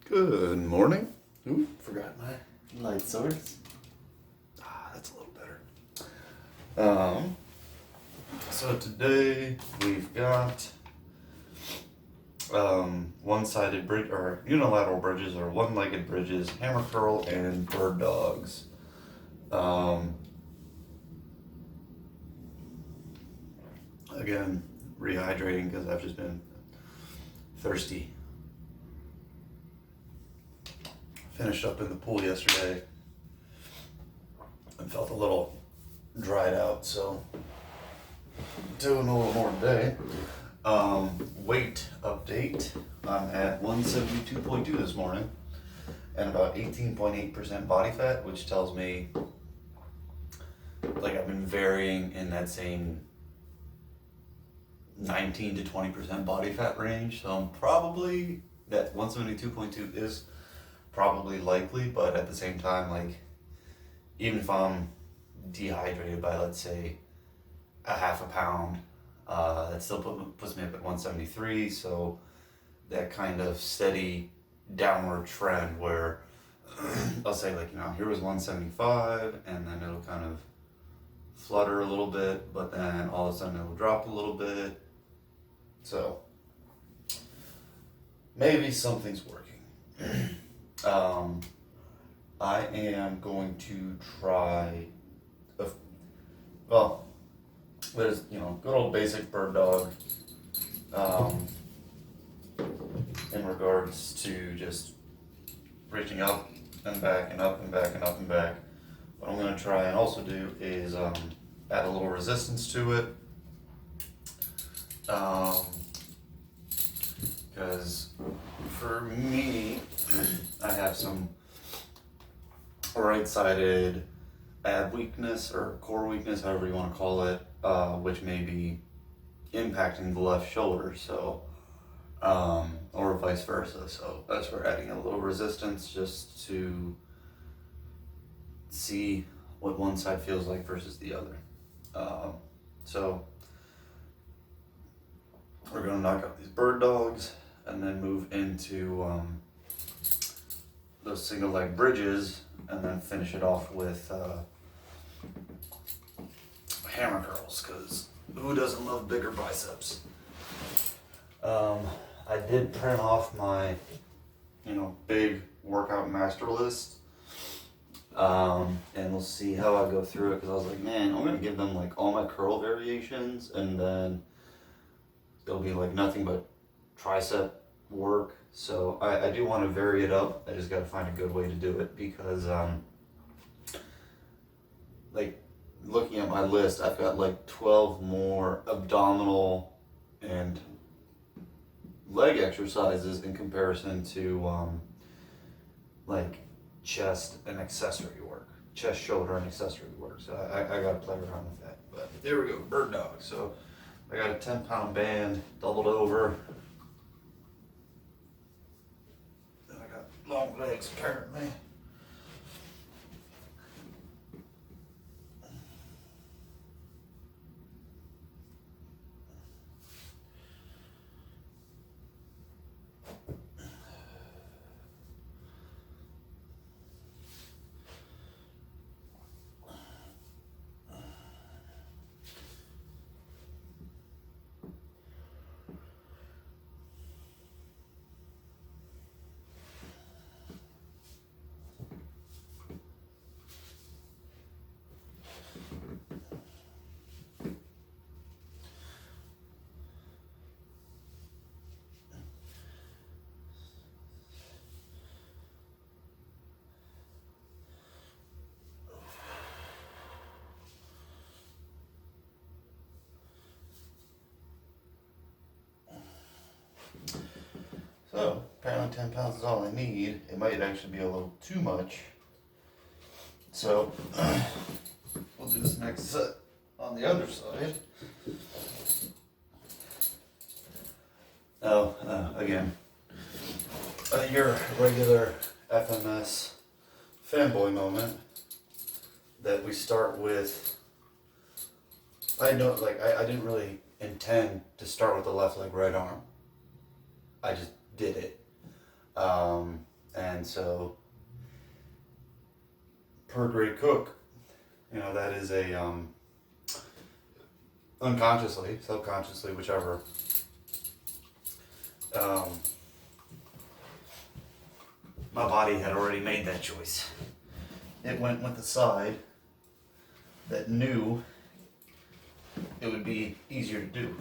Good morning. Ooh, Forgot my light source. that's a little better. So today we've got one-sided bridge or unilateral bridges or one-legged bridges, hammer curl, and bird dogs. Again, rehydrating because I've just been thirsty. Finished up in the pool yesterday and felt a little dried out, so doing a little more today. Weight update. I'm at 172.2 this morning and about 18.8% body fat, which tells me like I've been varying in that same 19 to 20% body fat range. So I'm probably that 172.2 is probably likely, but at the same time, like even if I'm dehydrated by let's say a half a pound, that still puts me up at 173. So that kind of steady downward trend where I'll say like, here was 175 and then it'll kind of flutter a little bit, but then all of a sudden it'll drop a little bit. So maybe something's working. I am going to try there's good old basic bird dog in regards to just reaching up and back and up and back and up and back. What I'm going to try and also do is add a little resistance to it, because for me I have some right-sided ab weakness or core weakness, however you want to call it, which may be impacting the left shoulder, so or vice versa. So that's where adding a little resistance just to see what one side feels like versus the other. So we're going to knock out these bird dogs and then move into those single leg bridges and then finish it off with hammer curls, because who doesn't love bigger biceps? I did print off my big workout master list, and we'll see how I go through it, because I was like, man, I'm gonna give them like all my curl variations and then there'll be like nothing but tricep work. So I do want to vary it up. I just got to find a good way to do it, because like looking at my list, I've got like 12 more abdominal and leg exercises in comparison to like chest and accessory work, chest, shoulder, and accessory work. So I got to play around with that. But there we go, bird dog. So I got a 10-pound band doubled over. Then I got long legs apparently. So, apparently 10 pounds is all I need. It might actually be a little too much. So, we'll do this next set on the other side. Now, again, your regular FMS fanboy moment that we start with. I didn't really intend to start with the left leg, right arm. I just did it. And so, per Great Cook, you know, that is a unconsciously, subconsciously, whichever. My body had already made that choice. It went with the side that knew it would be easier to do.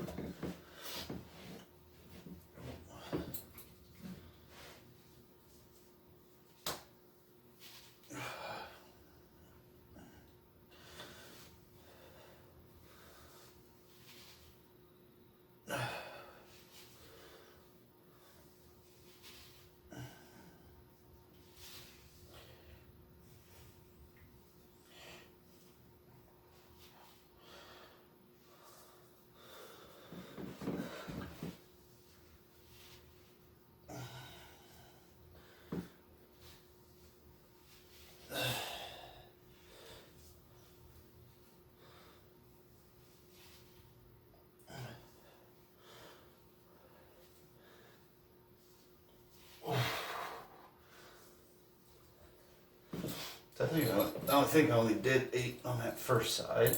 I think I only did 8 on that first side.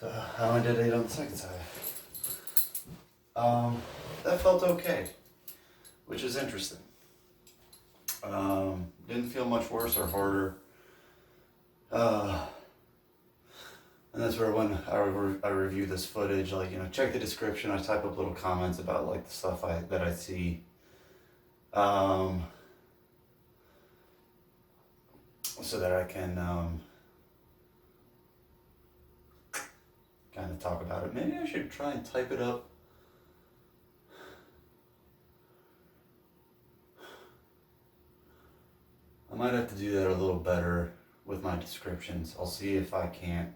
So I only did 8 on the second side. That felt okay, which is interesting. Didn't feel much worse or harder. And that's where when I review this footage, like, you know, check the description. I type up little comments about like the stuff that I see. So that I can kind of talk about it. Maybe I should try and type it up. I might have to do that a little better with my descriptions. I'll see if I can't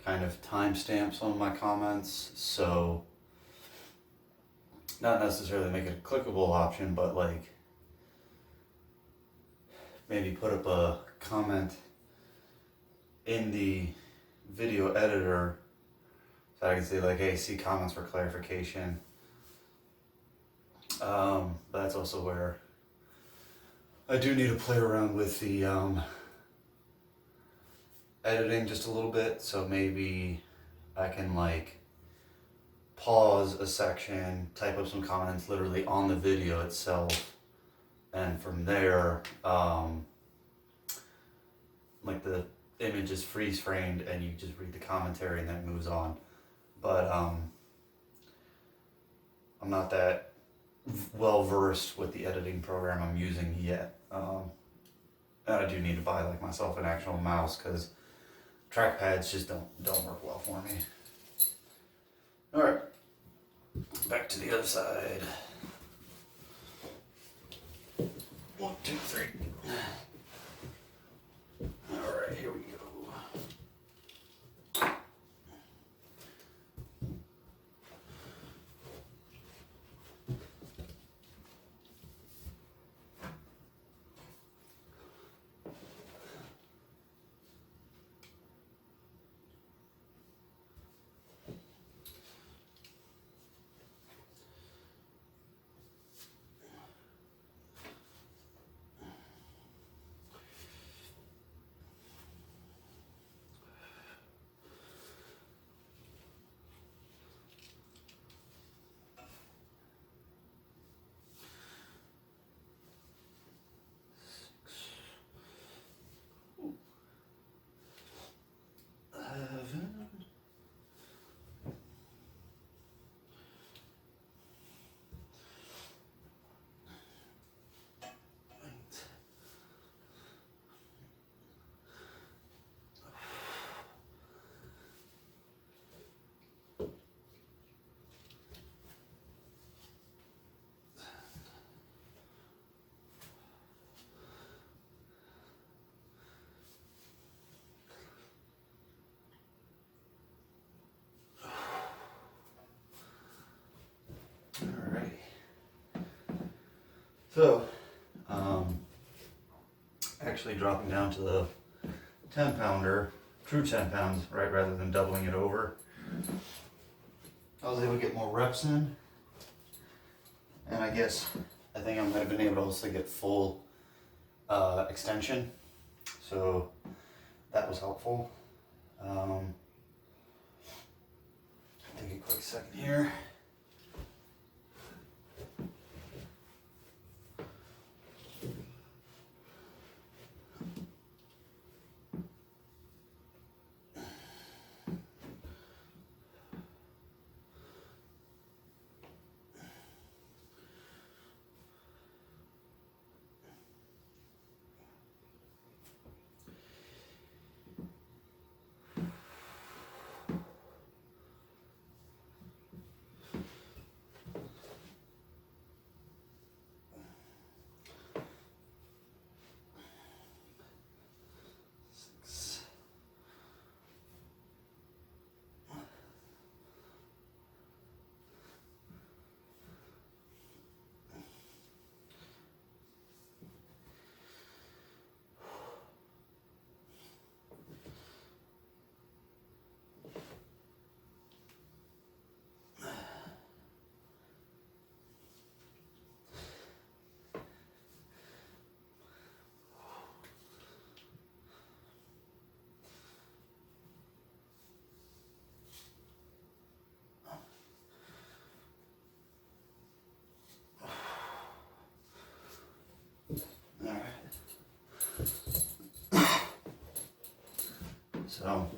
kind of timestamp some of my comments, so not necessarily make it a clickable option, but like maybe put up a comment in the video editor so I can say like, hey, see comments for clarification. But that's also where I do need to play around with the editing just a little bit, so maybe I can like pause a section, type up some comments literally on the video itself, and from there, like the image is freeze framed and you just read the commentary and then it moves on. But I'm not that well versed with the editing program I'm using yet. And I do need to buy like myself an actual mouse because trackpads just don't work well for me. All right, back to the other side. 1, 2, 3. All right, here we go. So, actually dropping down to the 10 pounder, true 10 pounds, right, rather than doubling it over. I was able to get more reps in, and I guess I think I might have been able to also get full extension, so that was helpful. Take a quick second here. Alright. So,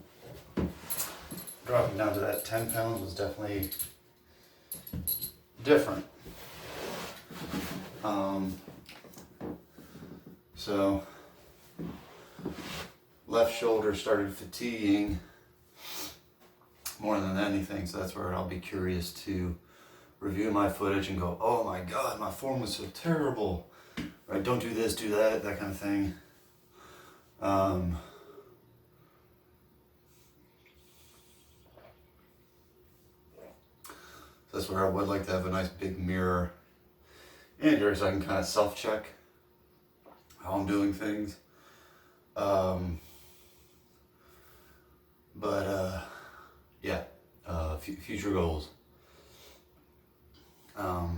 dropping down to that 10 pounds was definitely different. So, left shoulder started fatiguing more than anything, so that's where I'll be curious to review my footage and go, oh my god, my form was so terrible. Right, don't do this, do that, that kind of thing. That's where I would like to have a nice big mirror in here so I can kind of self-check how I'm doing things. Yeah, future goals. I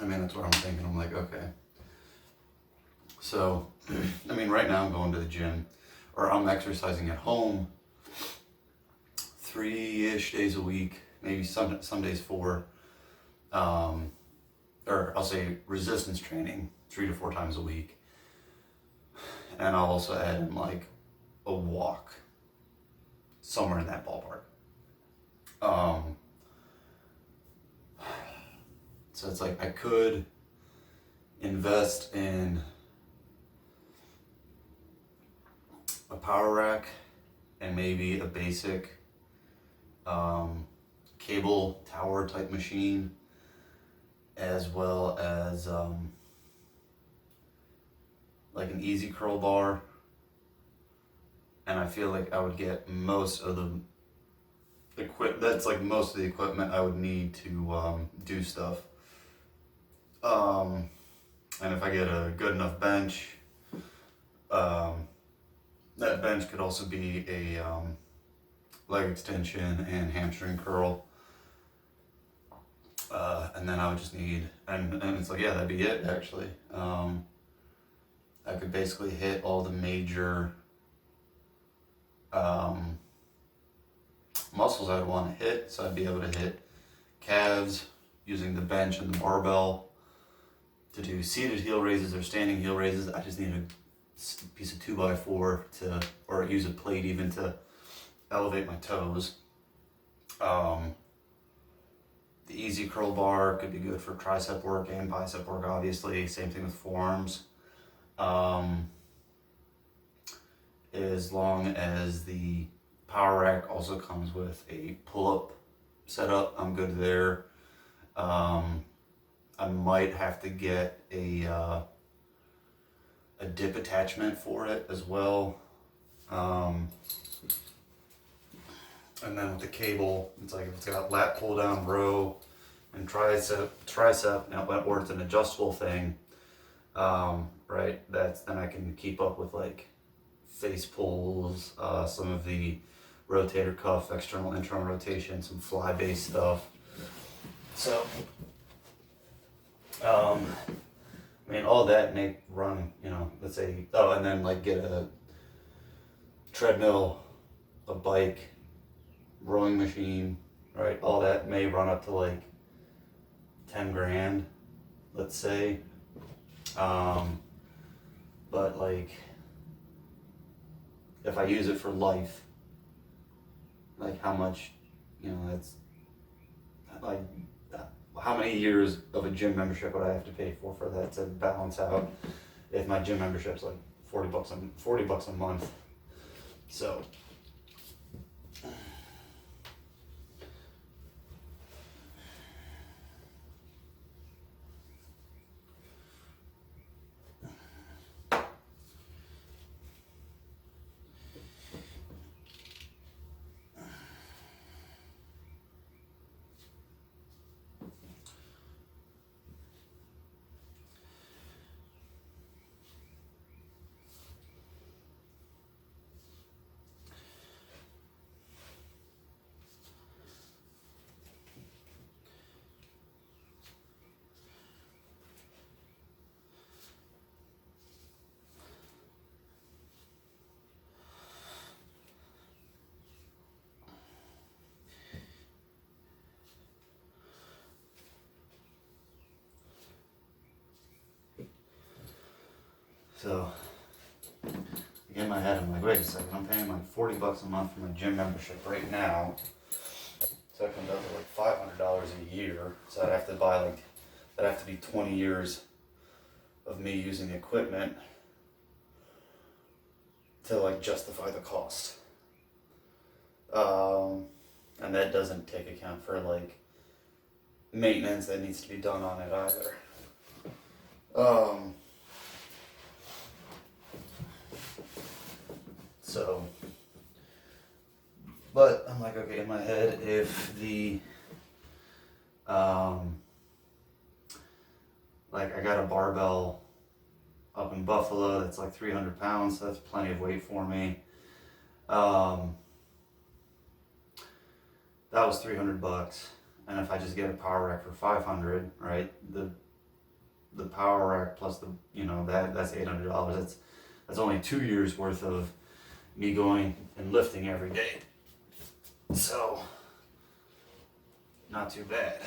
mean, that's what I'm thinking. I'm like, okay. So, I mean, right now I'm going to the gym, or I'm exercising at home 3-ish days a week, maybe some days 4. Or I'll say resistance training 3 to 4 times a week. And I'll also add in like a walk somewhere in that ballpark. So it's like I could invest in a power rack and maybe a basic cable tower type machine, as well as like an easy curl bar, and I feel like I would get most of the that's like most of the equipment I would need to do stuff. And if I get a good enough bench, that bench could also be a leg extension and hamstring curl. And then I would just need, and it's like, yeah, that'd be it actually. I could basically hit all the major muscles I'd want to hit. So I'd be able to hit calves using the bench and the barbell to do seated heel raises or standing heel raises. I just need a piece of 2x4 or use a plate even to elevate my toes. The easy curl bar could be good for tricep work and bicep work, obviously. Same thing with forearms. As long as the power rack also comes with a pull-up setup, I'm good there. I might have to get a dip attachment for it as well. And then with the cable, it's like if it's got lat pull down row and tricep now, or it's an adjustable thing, right? Then I can keep up with like face pulls, some of the rotator cuff, external, internal rotation, some fly based stuff. So, I mean, all that make run, let's say, oh, and then like get a treadmill, a bike, rowing machine, right? All that may run up to like 10 grand, let's say. But like, if I use it for life, like how much, that's like, how many years of a gym membership would I have to pay for that to balance out if my gym membership's like $40 a month. So So, in my head, I'm like, wait a second, I'm paying like $40 a month for my gym membership right now. So that comes out to like $500 a year. So I'd have to be 20 years of me using equipment to like justify the cost. And that doesn't take account for like maintenance that needs to be done on it either. So, but I'm like, okay, in my head, if like I got a barbell up in Buffalo that's like 300 pounds, so that's plenty of weight for me. That was $300, and if I just get a power rack for 500, right? The power rack plus that's $800. That's only 2 years worth of me going and lifting every day. So, not too bad.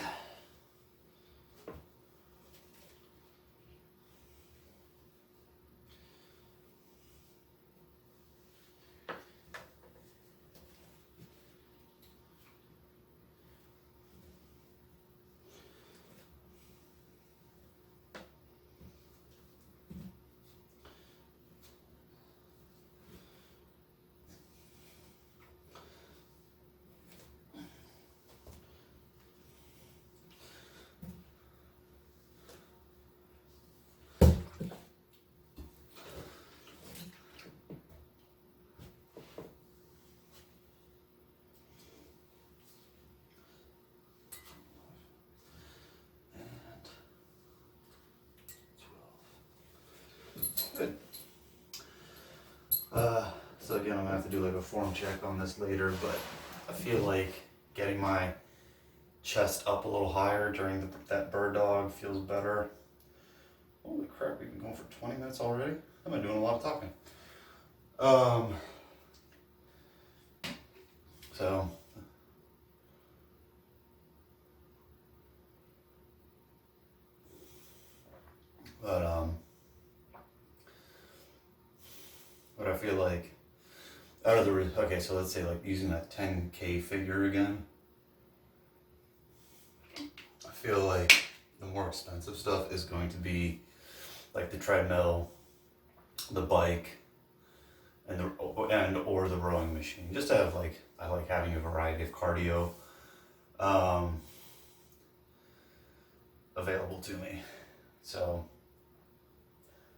Good. So again, I'm gonna have to do like a form check on this later, but I feel like getting my chest up a little higher during that bird dog feels better. Holy crap, we've been going for 20 minutes already? I've been doing a lot of talking. So, but I feel like okay, so let's say like using that 10K figure again. I feel like the more expensive stuff is going to be like the treadmill, the bike, and or the rowing machine. Just to have I like having a variety of cardio available to me. So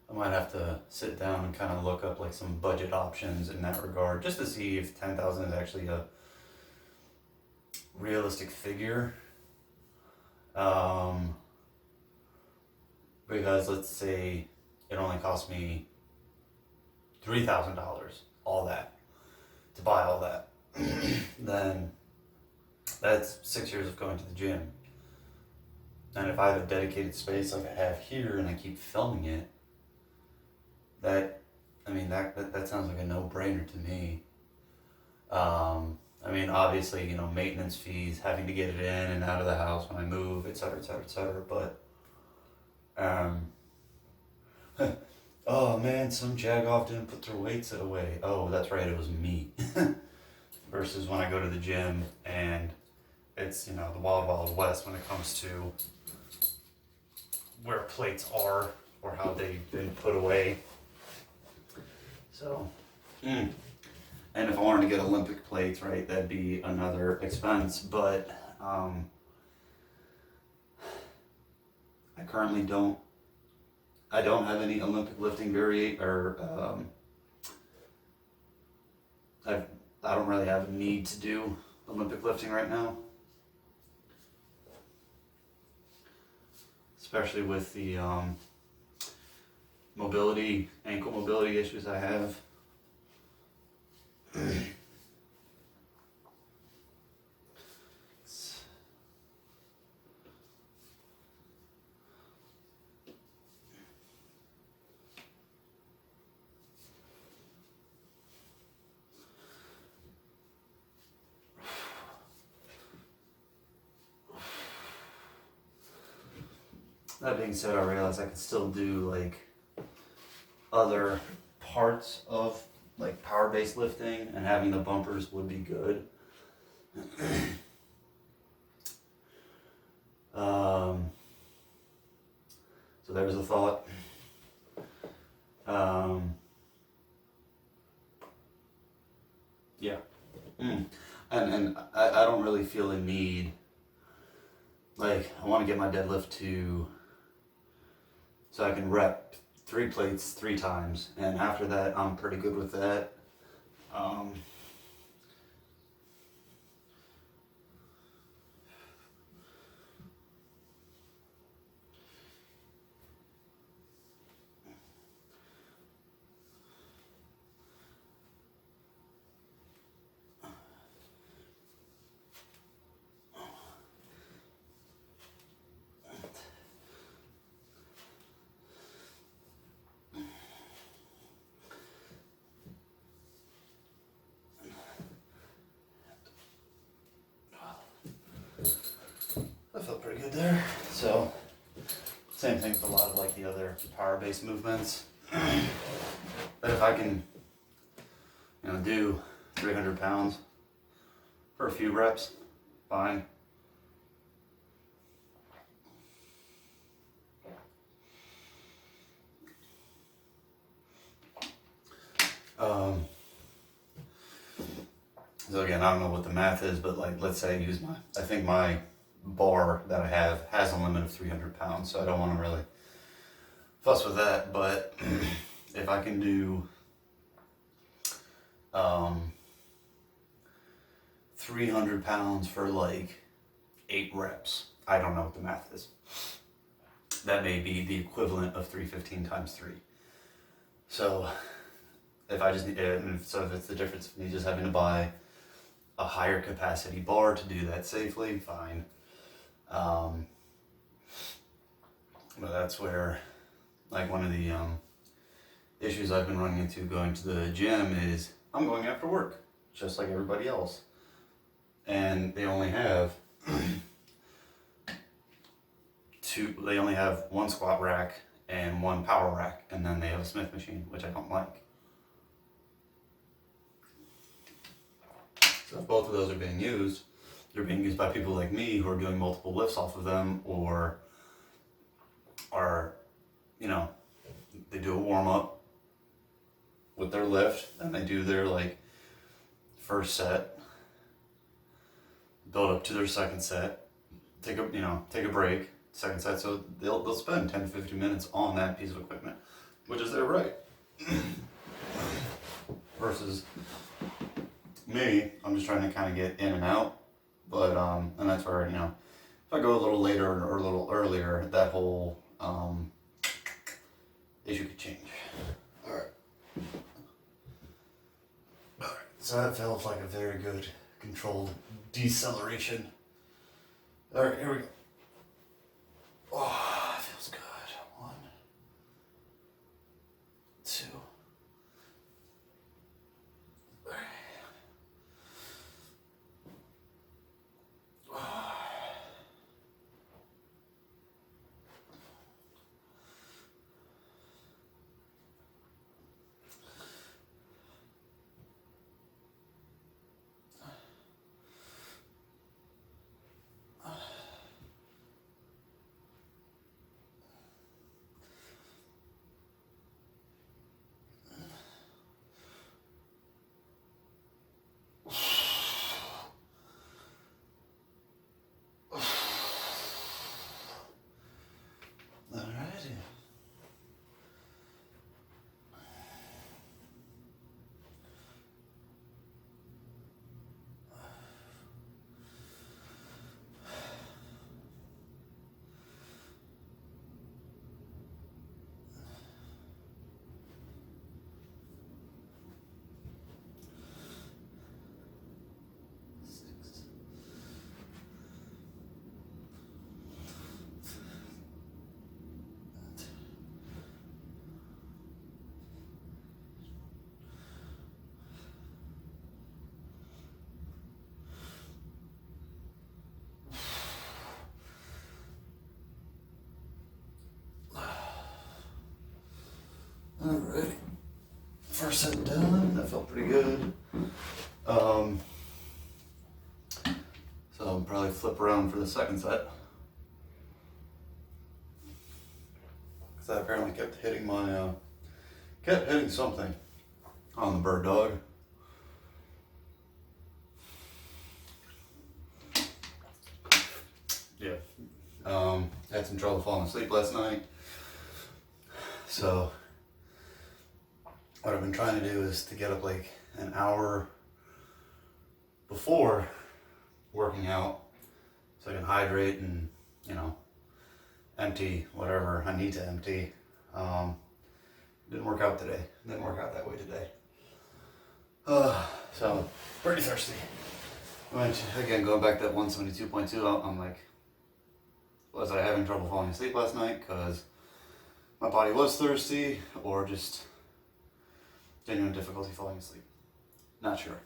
I might have to sit down and kind of look up like some budget options in that regard, just to see if 10,000 is actually a realistic figure. Because let's say it only cost me $3,000, all that, to buy all that, then that's 6 years of going to the gym. And if I have a dedicated space like I have here and I keep filming it, that sounds like a no-brainer to me. I mean, obviously, maintenance fees, having to get it in and out of the house when I move, et cetera, et cetera, et cetera. But, oh man, some jagoff didn't put their weights away. Oh, that's right, it was me. Versus when I go to the gym and it's, the wild, wild west when it comes to where plates are or how they've been put away. So, and if I wanted to get Olympic plates, right, that'd be another expense. But I currently don't have any Olympic lifting I don't really have a need to do Olympic lifting right now. Especially with the ankle mobility issues I have. That being said, I realized I could still do like other parts of like power-based lifting, and having the bumpers would be good. So there's a thought. Yeah. And I don't really feel a need, like I want to get my deadlift to, so I can rep 3 plates 3 times, and after that I'm pretty good with that. I felt pretty good there. So, same thing with a lot of like the other power-based movements. But if I can, do 300 pounds for a few reps, fine. So again, I don't know what the math is, but like, let's say I think my bar that I have has a limit of 300 pounds, so I don't want to really fuss with that. But if I can do 300 pounds for like 8 reps, I don't know what the math is. That may be the equivalent of 315 times 3. So if I just need, so if it's the difference of me just having to buy a higher capacity bar to do that safely, fine. But that's where, like, one of the issues I've been running into going to the gym is I'm going after work, just like everybody else. And they only have they only have 1 squat rack and 1 power rack, and then they have a Smith machine, which I don't like. So if both of those are being used, they're being used by people like me who are doing multiple lifts off of them, or are, they do a warm up with their lift, and they do their like first set, build up to their second set, take a break, second set. So they'll spend 10 to 15 minutes on that piece of equipment, which is their right. Versus me, I'm just trying to kind of get in and out. But and that's where, if I go a little later or a little earlier, that whole issue could change. Alright, so that felt like a very good controlled deceleration. Alright, here we go. Alrighty. Alrighty. First set done. That felt pretty good. So I'll probably flip around for the second set. Because I apparently kept hitting something on the bird dog. Yeah. Had some trouble falling asleep last night. So what I've been trying to do is to get up like an hour before working out so I can hydrate and, empty whatever I need to empty. Didn't work out today. Didn't work out that way today. So pretty thirsty. Again, going back to that 172.2, I'm like, was I having trouble falling asleep last night because my body was thirsty, or just genuine difficulty falling asleep? Not sure.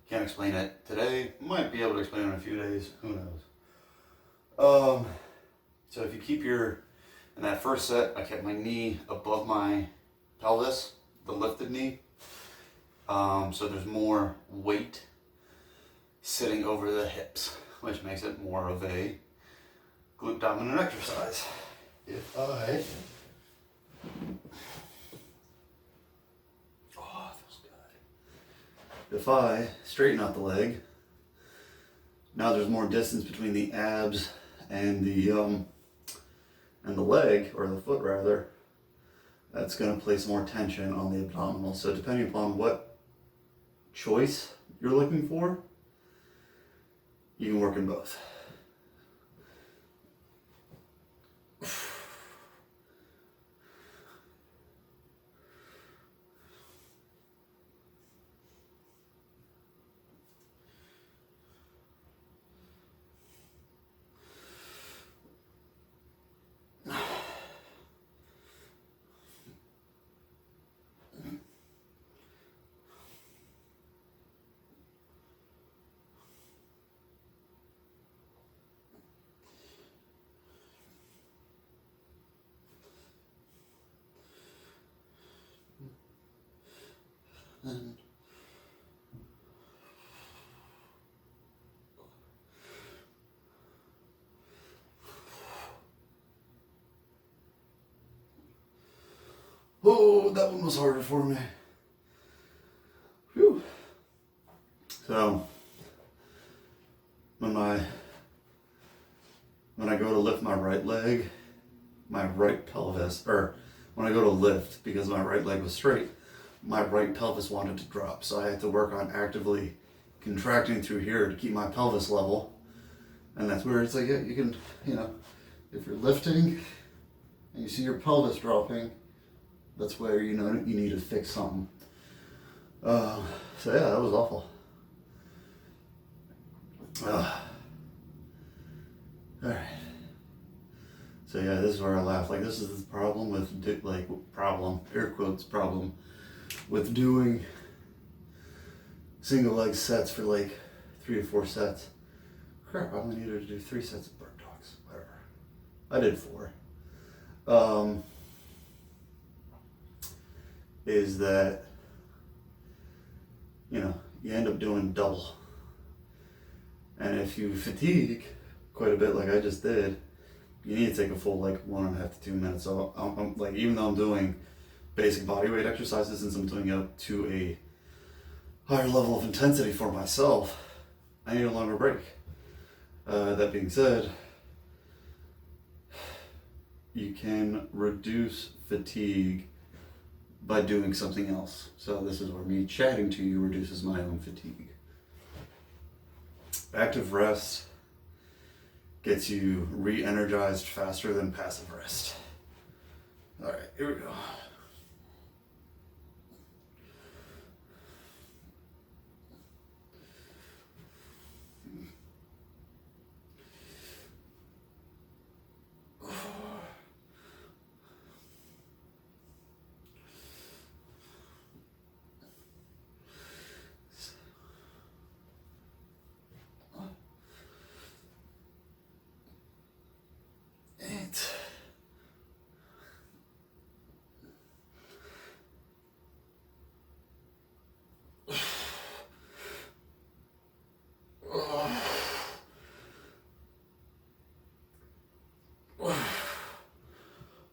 Can't explain it today. Might be able to explain it in a few days. Who knows? So if you keep in that first set, I kept my knee above my pelvis, the lifted knee. So there's more weight sitting over the hips, which makes it more of a glute dominant exercise. If I straighten out the leg, now there's more distance between the abs and the leg, or the foot rather. That's going to place more tension on the abdominal. So depending upon what choice you're looking for, you can work in both. Oh, that one was harder for me. Whew. So, when I go to lift my right leg, my right pelvis, or when I go to lift, because my right leg was straight, my right pelvis wanted to drop. So I had to work on actively contracting through here to keep my pelvis level. And that's where it's like, yeah, you can, if you're lifting and you see your pelvis dropping, that's where you need to fix something. So yeah, that was awful. Alright. So yeah, this is where I laugh. Like, this is the problem with, air quotes, problem with doing single leg sets for like 3 to 4 sets. Crap, I only needed to do 3 sets of bird dogs. Whatever. I did 4. Is that, you end up doing double. And if you fatigue quite a bit like I just did, you need to take a full 1.5 to 2 minutes. So I'm like, even though I'm doing basic body weight exercises, since I'm doing it to a higher level of intensity for myself, I need a longer break. That being said, you can reduce fatigue by doing something else. So this is where me chatting to you reduces my own fatigue. Active rest gets you re-energized faster than passive rest. All right, here we go.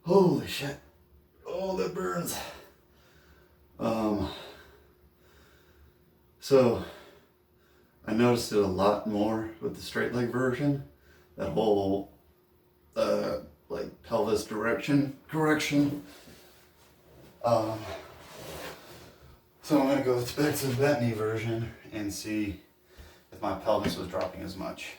Holy shit. Oh, that burns. So I noticed it a lot more with the straight leg version. That whole like pelvis correction. So I'm gonna go back to that knee version and see if my pelvis was dropping as much.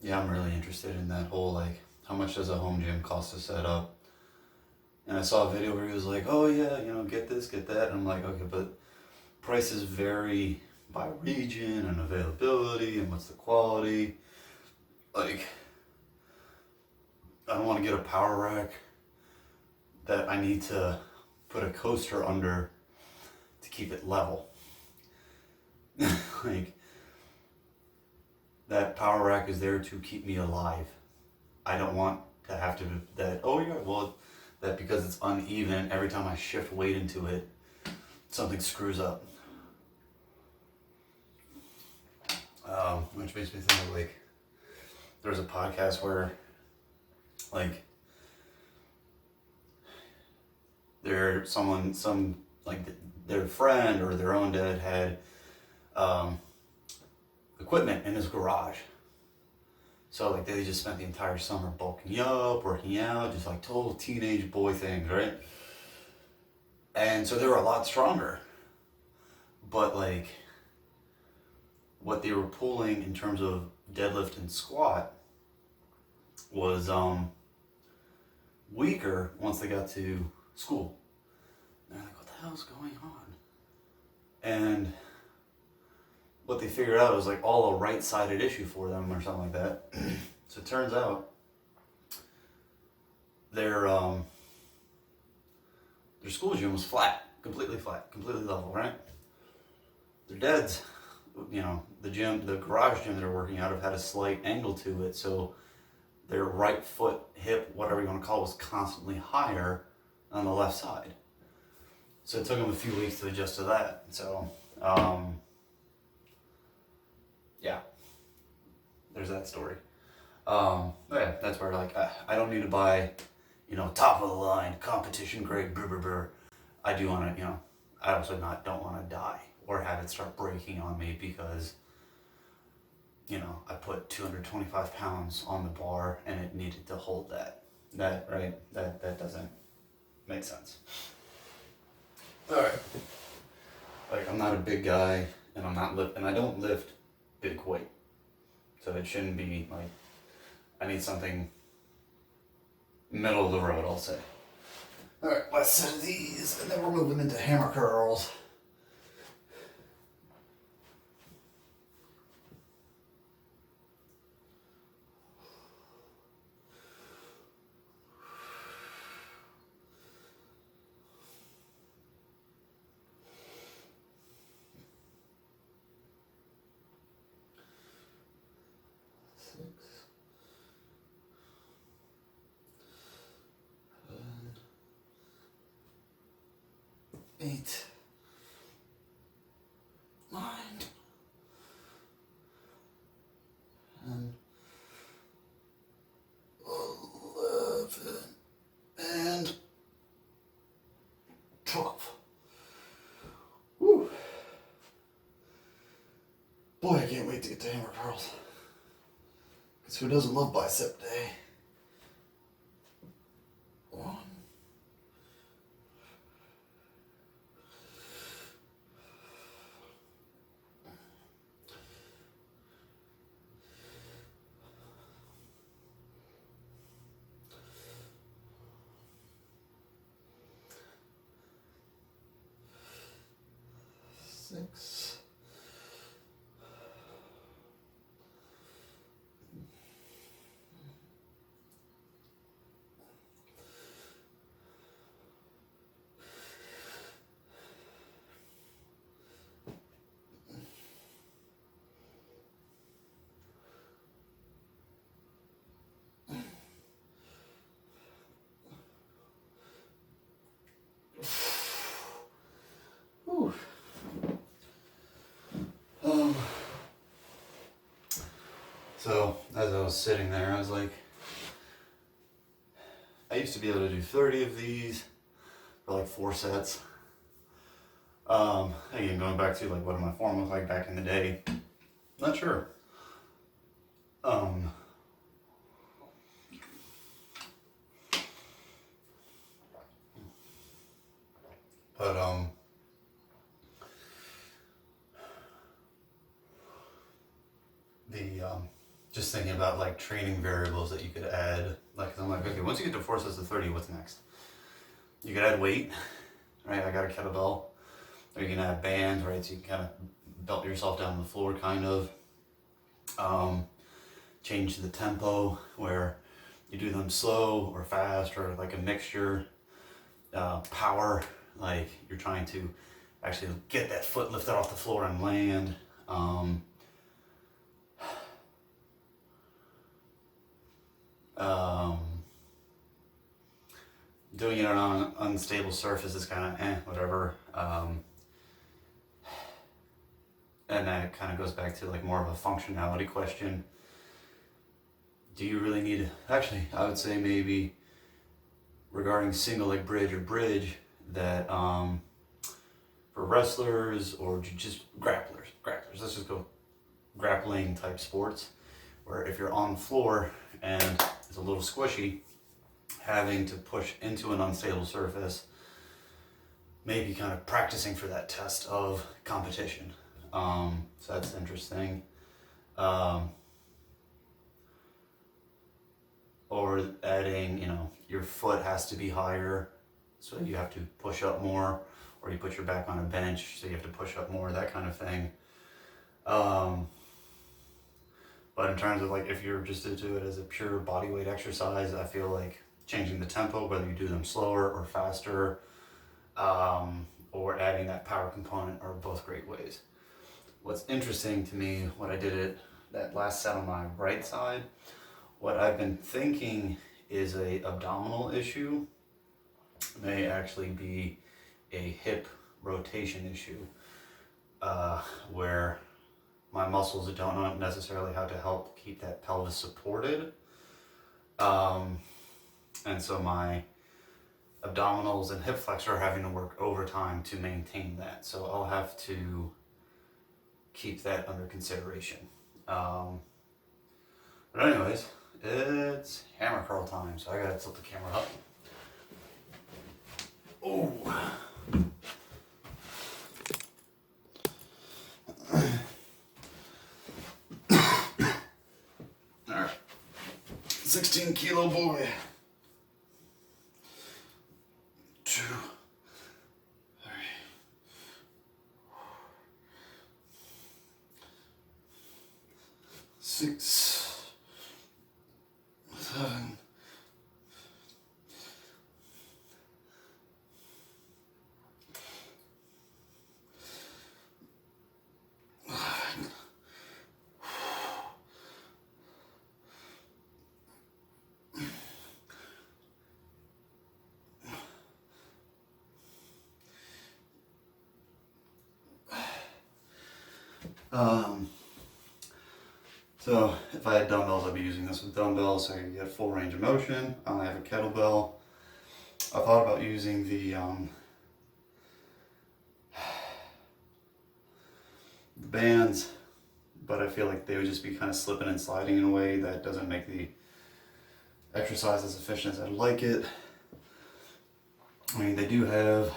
Yeah, I'm really interested in that whole, like, how much does a home gym cost to set up? And I saw a video where he was like, oh yeah, get this, get that. And I'm like, okay, but prices vary by region and availability and what's the quality. Like, I don't want to get a power rack that I need to put a coaster under to keep it level. Like, that power rack is there to keep me alive. I don't want to have to, that because it's uneven, every time I shift weight into it, something screws up. Which makes me think of, like, there was a podcast where, like, their friend or their own dad had equipment in his garage. So, like, they just spent the entire summer bulking up, working out, just like total teenage boy things, right? And so they were a lot stronger. But, like, what they were pulling in terms of deadlift and squat was weaker once they got to school. And they're like, what the hell's going on? And what they figured out was, like, all a right-sided issue for them or something like that. So it turns out their school gym was flat, completely level, right? Their dads, the garage gym they're working out of had a slight angle to it, so their right foot, hip, whatever you want to call it, was constantly higher on the left side. So it took them a few weeks to adjust to that. So, yeah, there's that story. Yeah, that's where, like, I don't need to buy, top of the line, competition grade, brr, brr, brr. I do want to, I also don't want to die or have it start breaking on me because, I put 225 pounds on the bar and it needed to hold that. That doesn't make sense. All right. Like, I'm not a big guy and I don't lift big weight. So it shouldn't be, like, I need something middle of the road, I'll say. All right, last set of these, and then we're moving into hammer curls. Eight, 9, and 11, to get to hammer curls. Because who doesn't love bicep day? 1. 6. Whew. So as I was sitting there, I was like, I used to be able to do 30 of these for like 4 sets. Again, going back to like what my form looked like back in the day, not sure. But just thinking about like training variables that you could add, like I'm like, okay, once you get to 4 sets of 30, what's next? You could add weight, right? I got a kettlebell, or you can add bands, right? So you can kind of belt yourself down the floor, kind of. Change the tempo where you do them slow or fast, or like a mixture. Power, like you're trying to actually get that foot lifted off the floor and land. Doing it on an unstable surface is kind of whatever. And that kind of goes back to like more of a functionality question. Do you really need, actually, I would say maybe regarding single leg bridge or bridge, that for wrestlers or just grapplers, let's just go grappling type sports, where if you're on the floor and it's a little squishy, having to push into an unstable surface, maybe kind of practicing for that test of competition. So that's interesting. Or adding, your foot has to be higher, so you have to push up more, or you put your back on a bench, so you have to push up more, that kind of thing. But in terms of like, if you're just to do it as a pure body weight exercise, I feel like changing the tempo, whether you do them slower or faster, or adding that power component, are both great ways. What's interesting to me, what I did it that last set on my right side, what I've been thinking is a abdominal issue, may actually be a hip rotation issue, where my muscles don't know necessarily how to help keep that pelvis supported. And so my abdominals and hip flexor are having to work overtime to maintain that. So I'll have to keep that under consideration. But anyways, it's hammer curl time, so I gotta tilt the camera up. Oh. Alright. 16 kilo boy. 2, 3, 6, 7, 9, 10. So if I had dumbbells, I'd be using this with dumbbells, so I can get full range of motion. I have a kettlebell. I thought about using the bands, but I feel like they would just be kind of slipping and sliding in a way that doesn't make the exercise as efficient as I'd like it. I mean, they do have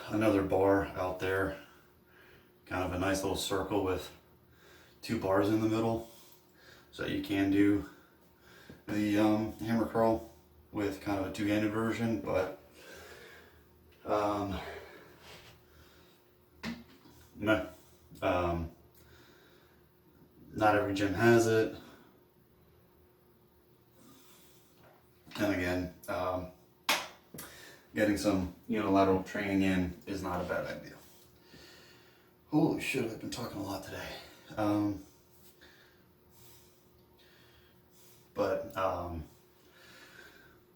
another bar out there, kind of a nice little circle with 2 bars in the middle, so you can do the hammer curl with kind of a 2-handed version, but no, not every gym has it. And again, getting some unilateral training in is not a bad idea. Holy shit, I've been talking a lot today.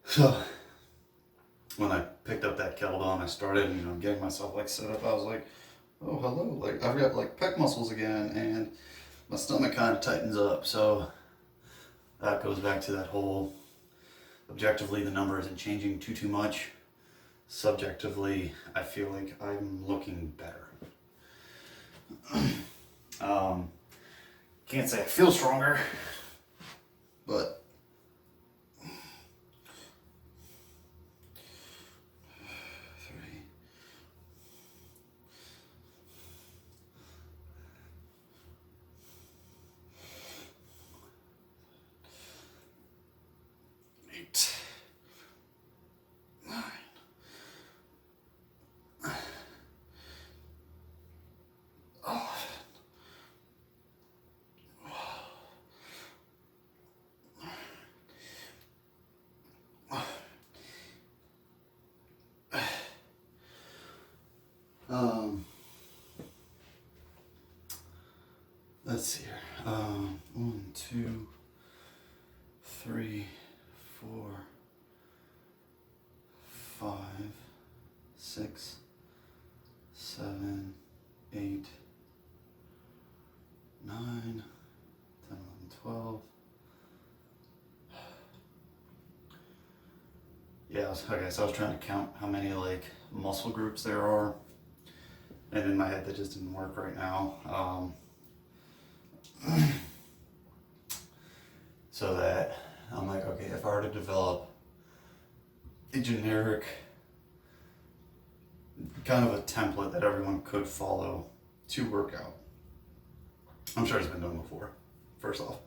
So when I picked up that kettlebell and I started, getting myself like set up, I was like, oh, hello, like I've got like pec muscles again, and my stomach kind of tightens up. So that goes back to that whole, objectively the number isn't changing too much. Subjectively, I feel like I'm looking better. Can't say I feel stronger, but let's see here. 1, 2, 3, 4, 5, 6, 7, 8, 9, 10, 11, 12. Yeah, okay, so I was trying to count how many like muscle groups there are, and in my head that just didn't work right now. So that I'm like, okay, if I were to develop a generic kind of a template that everyone could follow to work out, I'm sure it's been done before, first off.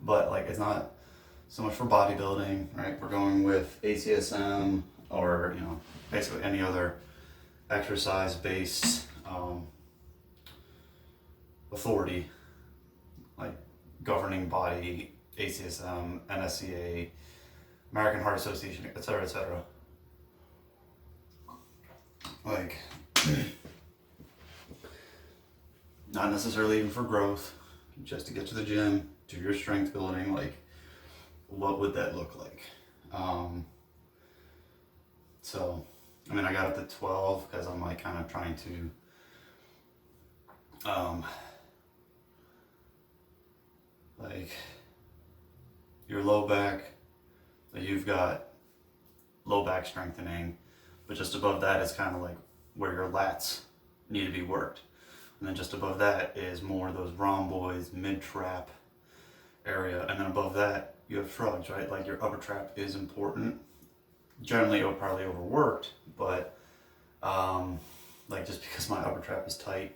But like, it's not so much for bodybuilding, right? We're going with ACSM or, basically any other exercise-based authority, like governing body, ACSM, NSCA, American Heart Association, etc., etc. Like, not necessarily even for growth, just to get to the gym, do your strength building. Like, what would that look like? So, I mean, I got up to 12 because I'm like kind of trying to like your low back, you've got low back strengthening, but just above that is kind of like where your lats need to be worked. And then just above that is more of those rhomboids, mid-trap area. And then above that, you have shrugs, right? Like your upper trap is important. Generally, probably overworked, but like just because my upper trap is tight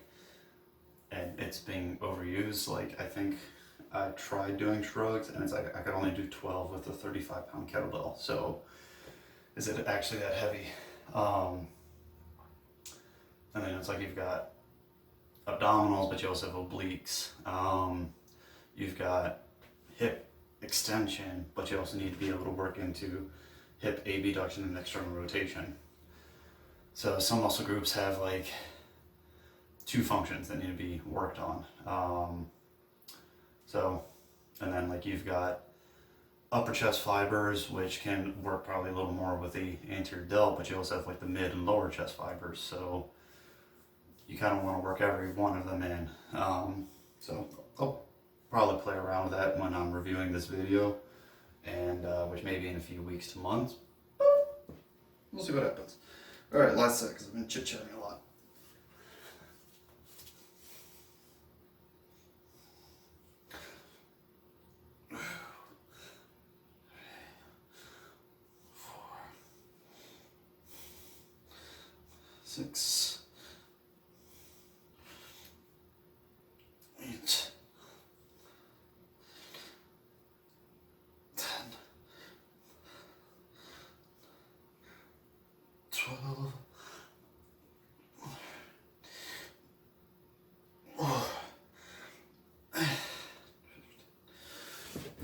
and it's being overused, like I think I tried doing shrugs and it's like I could only do 12 with a 35-pound kettlebell. So is it actually that heavy? And then it's like you've got abdominals, but you also have obliques. You've got hip extension, but you also need to be able to work into hip abduction and external rotation. So some muscle groups have like 2 functions that need to be worked on. And then like you've got upper chest fibers, which can work probably a little more with the anterior delt, but you also have like the mid and lower chest fibers. So you kind of want to work every one of them in. So I'll probably play around with that when I'm reviewing this video, and which may be in a few weeks to months. We'll see what happens. All right, last set, because I've been chit-chatting a lot. 6, 8, 10, 12.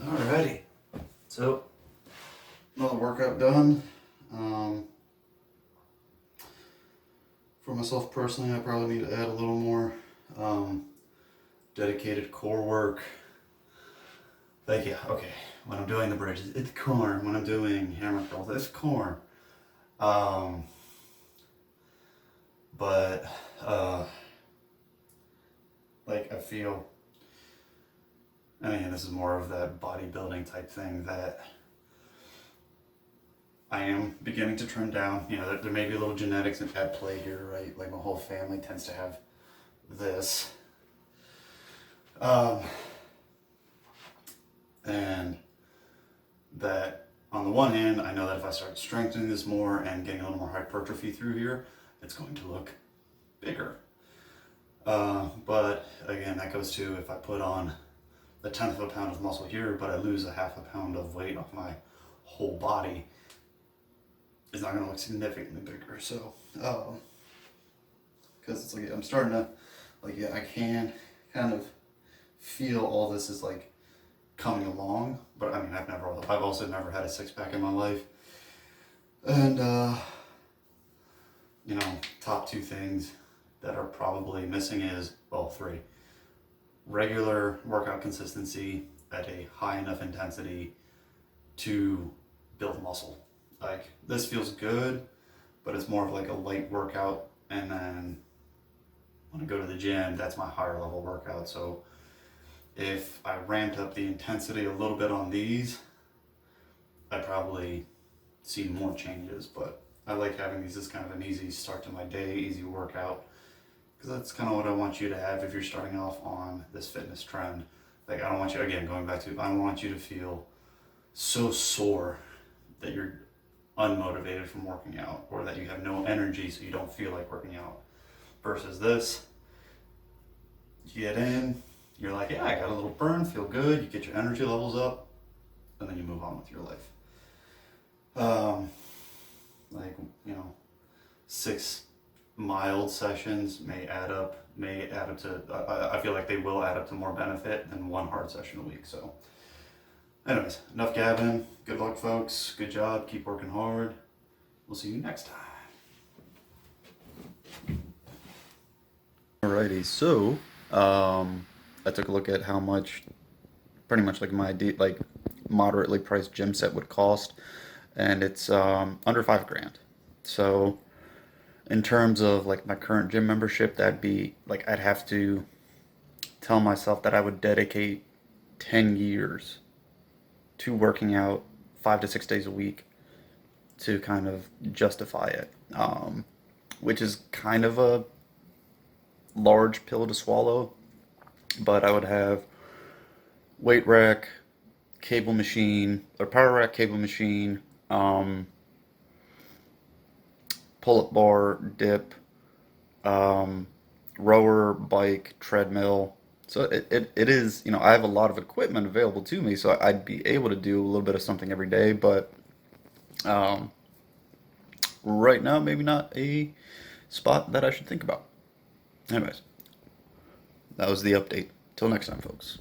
Alrighty, so another workout done. For myself personally, I probably need to add a little more dedicated core work. Like, yeah, okay, when I'm doing the bridges, it's core. When I'm doing hammer curls, it's core. But like I feel, and again, this is more of that bodybuilding type thing that I am beginning to trim down. You know, there may be a little genetics at play here, right? Like my whole family tends to have this. And that on the one hand, I know that if I start strengthening this more and getting a little more hypertrophy through here, it's going to look bigger. But again, that goes to if I put on a 1/10 of a pound of muscle here, but I lose a 1/2 pound of weight off my whole body, it's not going to look significantly bigger. So, because it's like I'm starting to, like, yeah, I can kind of feel all this is like coming along, but I mean, I've also never had a 6-pack in my life, and you know, top 2 things that are probably missing is, well, 3: regular workout consistency at a high enough intensity to build muscle. Like, this feels good, but it's more of like a light workout, and then when I go to the gym, that's my higher level workout. So if I ramped up the intensity a little bit on these, I'd probably see more changes. But I like having these as kind of an easy start to my day, easy workout, because that's kind of what I want you to have if you're starting off on this fitness trend. Like, I don't want you, again, going back to, I don't want you to feel so sore that you're unmotivated from working out, or that you have no energy so you don't feel like working out. Versus this, you get in, you're like, yeah, I got a little burn, feel good, you get your energy levels up, and then you move on with your life. Like, you know, 6 mild sessions may add up to, I feel like they will add up to more benefit than 1 hard session a week. So anyways, enough gabbing. Good luck, folks. Good job. Keep working hard. We'll see you next time. Alrighty, so I took a look at how much pretty much like my moderately priced gym set would cost, and it's under $5,000. So in terms of like my current gym membership, that'd be like, I'd have to tell myself that I would dedicate 10 years to working out 5 to 6 days a week to kind of justify it, which is kind of a large pill to swallow. But I would have weight rack, cable machine, or power rack, cable machine, pull-up bar, dip, rower, bike, treadmill. So it is, you know, I have a lot of equipment available to me, so I'd be able to do a little bit of something every day, but right now, maybe not a spot that I should think about. Anyways, that was the update. Till next time, folks.